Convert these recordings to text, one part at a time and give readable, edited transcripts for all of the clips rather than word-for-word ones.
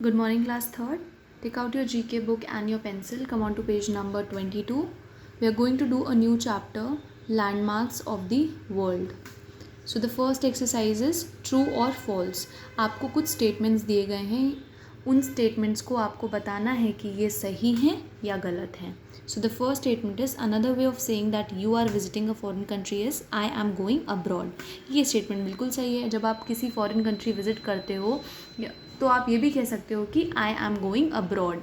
Good morning, class third. Take out your GK book and your pencil. Come on to page number 22. We are going to do a new chapter, Landmarks of the World. So the first exercise is true or false. आपको कुछ statements दिए गए हैं. उन statements को आपको बताना है कि ये सही हैं या गलत हैं. So the first statement is another way of saying that you are visiting a foreign country is I am going abroad. ये statement बिल्कुल सही है. जब आप किसी foreign country visit करते हो तो आप ये भी कह सकते हो कि I am going abroad.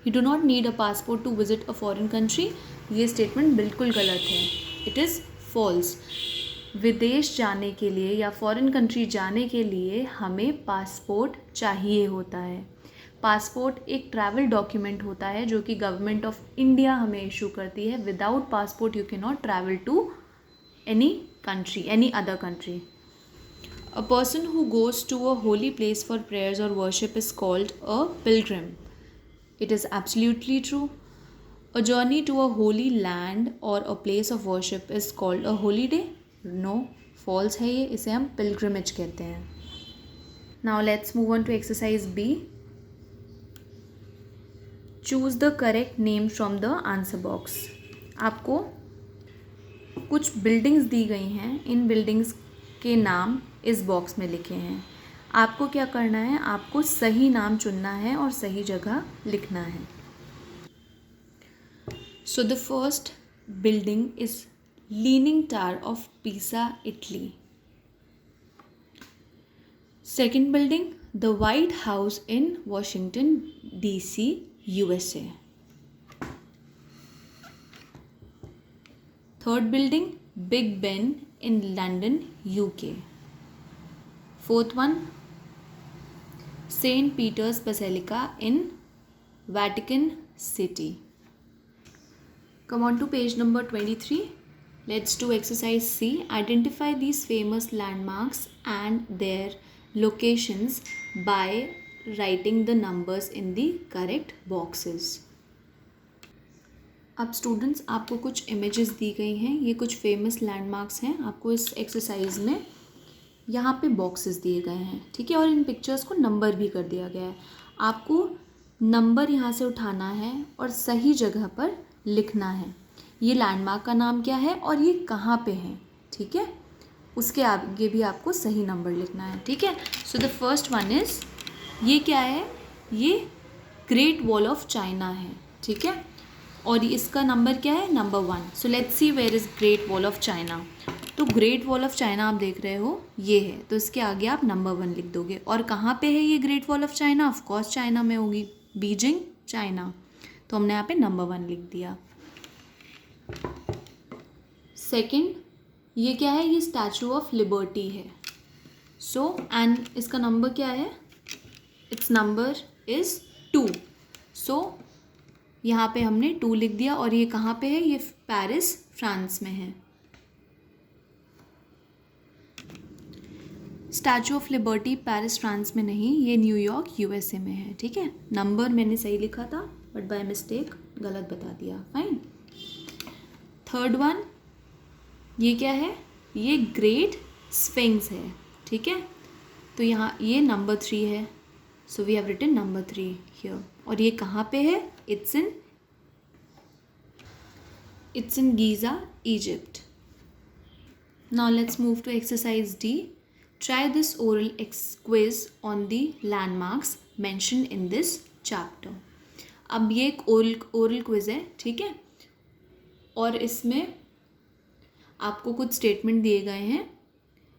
You do not need a passport to visit a foreign country. ये स्टेटमेंट बिल्कुल गलत है. It is false. विदेश जाने के लिए या फॉरेन कंट्री जाने के लिए हमें पासपोर्ट चाहिए होता है. पासपोर्ट एक ट्रैवल डॉक्यूमेंट होता है जो कि गवर्नमेंट ऑफ इंडिया हमें इशू करती है. Without passport you can not travel to any country, any other country. A person who goes to a holy place for prayers or worship is called a pilgrim. It is absolutely true. A journey to a holy land or a place of worship is called a holiday. No, false है ये. इसे हम pilgrimage कहते हैं. Now let's move on to exercise B. Choose the correct name from the answer box. आपको कुछ buildings दी गई हैं. इन buildings के नाम इस बॉक्स में लिखे हैं. आपको क्या करना है, आपको सही नाम चुनना है और सही जगह लिखना है. So the first building is leaning tower of Pisa, Italy. Second building the White house in Washington DC, USA. Third building big Ben in London, UK. Fourth one, St. Peter's Basilica in Vatican City. Come on to page number 23. Let's do exercise C. Identify these famous landmarks and their locations by writing the numbers in the correct boxes. अब students आपको कुछ images दी गई हैं. ये कुछ famous landmarks हैं. आपको इस एक्सरसाइज में यहाँ पे बॉक्सेस दिए गए हैं, ठीक है, और इन पिक्चर्स को नंबर भी कर दिया गया है. आपको नंबर यहाँ से उठाना है और सही जगह पर लिखना है. ये लैंडमार्क का नाम क्या है और ये कहाँ पे है, ठीक है. उसके आगे भी आपको सही नंबर लिखना है, ठीक है. So the first one is, ये क्या है, ये ग्रेट वॉल ऑफ चाइना है, ठीक है, और इसका नंबर क्या है, number 1. So let's see where is Great wall of China. तो ग्रेट वॉल ऑफ चाइना आप देख रहे हो, ये है, तो इसके आगे आप नंबर 1 लिख दोगे. और कहाँ पे है ये great wall of China, of course China में होगी, बीजिंग, चाइना. तो हमने यहाँ पे नंबर 1 लिख दिया. सेकंड, ये क्या है, ये स्टैचू ऑफ लिबर्टी है. सो एंड इसका नंबर क्या है, इट्स नंबर इज़ 2. सो यहाँ पे हमने 2 लिख दिया. और ये कहाँ पे है, ये पेरिस, फ्रांस में है. Statue of liberty Paris, France में नहीं, ये न्यूयॉर्क, USA में है, ठीक है. नंबर मैंने सही लिखा था बट बाय मिस्टेक गलत बता दिया. फाइन. थर्ड वन, ये क्या है, ये ग्रेट स्फिंक्स है, ठीक है. तो यहाँ ये नंबर 3 है. So we have written number 3 here. और ये कहाँ पे है, it's in Giza, Egypt. Now let's move to exercise D. Try this oral quiz on the landmarks mentioned in this chapter. अब ये एक oral quiz है, ठीक है, और इसमें आपको कुछ स्टेटमेंट दिए गए हैं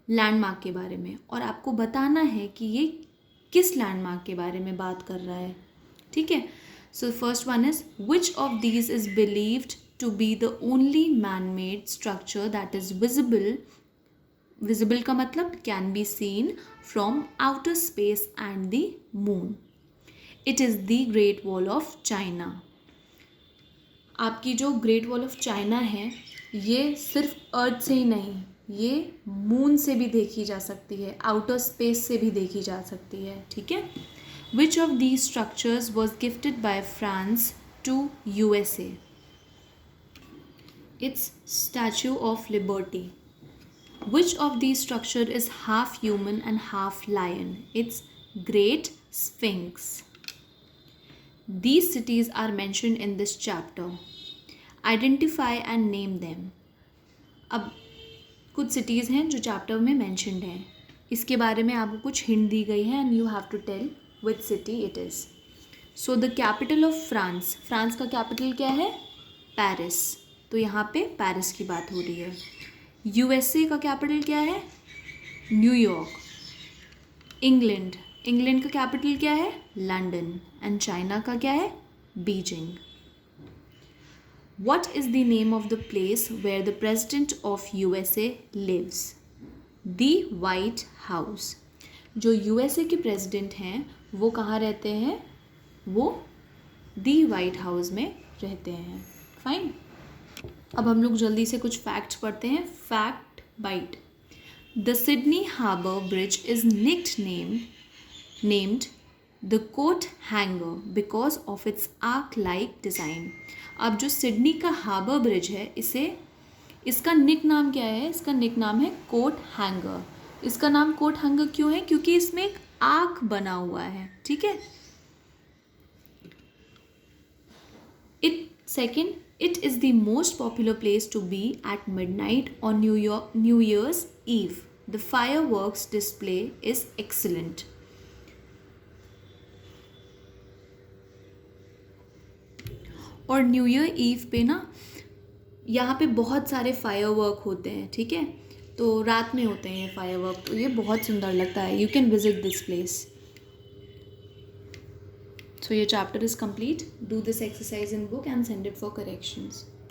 लैंडमार्क के बारे में और आपको बताना है कि ये किस लैंडमार्क के बारे में बात कर रहा है, ठीक है. So first one is, which of these is believed to be the only man made structure that is visible. Visible का मतलब can be seen from outer space and the moon. It is the great wall of China. आपकी जो great wall of China है, ये सिर्फ अर्थ से ही नहीं, ये मून से भी देखी जा सकती है, आउटर स्पेस से भी देखी जा सकती है, ठीक है. Which of these structures was gifted by France to USA. It's statue of liberty. Which of these structure is half human and half lion? It's Great Sphinx. These cities are mentioned in this chapter. Identify and name them. अब कुछ cities हैं जो chapter में mentioned हैं. इसके बारे में आपको कुछ hint दी गई है and you have to tell which city it is. So the capital of France. France का capital क्या है? Paris. तो यहाँ पे पेरिस की बात हो रही है. यूएसए का कैपिटल क्या है? न्यूयॉर्क. इंग्लैंड का कैपिटल क्या है? लंदन. एंड चाइना का क्या है? Beijing. What is the name of the place where the president of USA lives? The White House. जो यूएसए के प्रेसिडेंट हैं वो कहाँ रहते हैं? वो द वाइट हाउस में रहते हैं. फाइन. अब हम लोग जल्दी से कुछ फैक्ट्स पढ़ते हैं. Fact bite. The Sydney Harbour Bridge is named the coat hanger because of its arch like design. अब जो सिडनी का हार्बर ब्रिज है इसका निक नाम क्या है? इसका निक नाम है कोट हैंगर. इसका नाम कोट हैंगर क्यों है? क्योंकि इसमें एक आर्क बना हुआ है. ठीक है. Second, it is the most popular place to be at midnight on New Year's Eve. The fireworks display is excellent. और न्यू ईयर ईव पे ना यहाँ पे बहुत सारे फायरवर्क होते हैं. ठीक है. तो रात में होते हैं ये फायरवर्क. तो ये बहुत सुंदर लगता है. You can visit this place. So your chapter is complete. Do this exercise in book and send it for corrections.